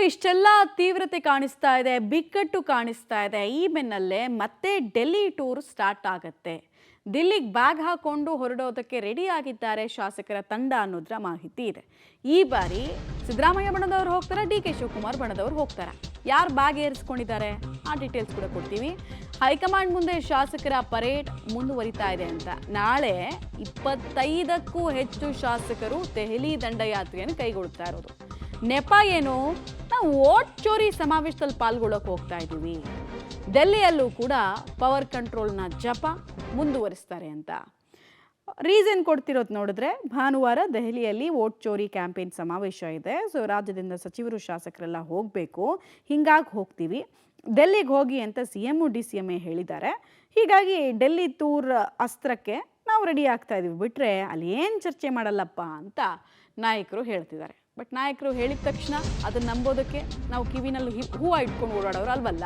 ಇಷ್ಟೆಲ್ಲ ತೀವ್ರತೆ ಕಾಣಿಸ್ತಾ ಇದೆ, ಬಿಕ್ಕಟ್ಟು ಕಾಣಿಸ್ತಾ ಇದೆ. ಈ ಬೆನ್ನಲ್ಲೇ ಮತ್ತೆ ಡೆಲ್ಲಿ ಟೂರ್ ಸ್ಟಾರ್ಟ್ ಆಗುತ್ತೆ. ದಿಲ್ಲಿಗೆ ಬ್ಯಾಗ್ ಹಾಕೊಂಡು ಹೊರಡೋದಕ್ಕೆ ರೆಡಿ ಆಗಿದ್ದಾರೆ ಶಾಸಕರ ತಂಡ ಅನ್ನೋದ್ರ ಮಾಹಿತಿ ಇದೆ. ಈ ಬಾರಿ ಸಿದ್ದರಾಮಯ್ಯ ಬಣದವರು ಹೋಗ್ತಾರೆ, ಡಿ.ಕೆ. ಶಿವಕುಮಾರ್ ಬಣದವರು ಹೋಗ್ತಾರೆ. ಯಾರು ಬ್ಯಾಗ್ ಏರಿಸ್ಕೊಂಡಿದ್ದಾರೆ ಆ ಡೀಟೇಲ್ಸ್ ಕೂಡ ಕೊಡ್ತೀವಿ. ಹೈಕಮಾಂಡ್ ಮುಂದೆ ಶಾಸಕರ ಪರೇಡ್ ಮುಂದುವರಿತಾ ಇದೆ ಅಂತ. ನಾಳೆ 25ಕ್ಕೂ ಹೆಚ್ಚು ಶಾಸಕರು ದೆಹಲಿ ದಂಡಯಾತ್ರೆಯನ್ನು ಕೈಗೊಳ್ತಾ ಇರೋದು. ನೆಪ ಏನು? ನಾವು ವೋಟ್ ಚೋರಿ ಸಮಾವೇಶದಲ್ಲಿ ಪಾಲ್ಗೊಳ್ಳೋಕೆ ಹೋಗ್ತಾ ಇದ್ದೀವಿ. ಡೆಲ್ಲಿಯಲ್ಲೂ ಕೂಡ ಪವರ್ ಕಂಟ್ರೋಲ್ನ ಜಪ ಮುಂದುವರಿಸ್ತಾರೆ ಅಂತ ರೀಸನ್ ಕೊಡ್ತಿರೋದು ನೋಡಿದ್ರೆ, ಭಾನುವಾರ ದೆಹಲಿಯಲ್ಲಿ ವೋಟ್ ಚೋರಿ ಕ್ಯಾಂಪೇನ್ ಸಮಾವೇಶ ಇದೆ. ರಾಜ್ಯದಿಂದ ಸಚಿವರು ಶಾಸಕರೆಲ್ಲ ಹೋಗಬೇಕು, ಹಿಂಗಾಗಿ ಹೋಗ್ತೀವಿ, ಡೆಲ್ಲಿಗೆ ಹೋಗಿ ಅಂತ CM DCM ಹೇಳಿದ್ದಾರೆ. ಹೀಗಾಗಿ ಡೆಲ್ಲಿ ಟೂರ್ ಅಸ್ತ್ರಕ್ಕೆ ನಾವು ರೆಡಿ ಆಗ್ತಾ ಇದೀವಿ, ಬಿಟ್ರೆ ಅಲ್ಲಿ ಏನು ಚರ್ಚೆ ಮಾಡಲ್ಲಪ್ಪ ಅಂತ ನಾಯಕರು ಹೇಳ್ತಿದ್ದಾರೆ. ಬಟ್ ನಾಯಕರು ಹೇಳಿದ ತಕ್ಷಣ ಅದನ್ನು ನಂಬೋದಕ್ಕೆ ನಾವು ಕಿವಿನಲ್ಲಿ ಹೂವು ಇಟ್ಕೊಂಡು ಓಡಾಡೋರು ಅಲ್ವಲ್ಲ.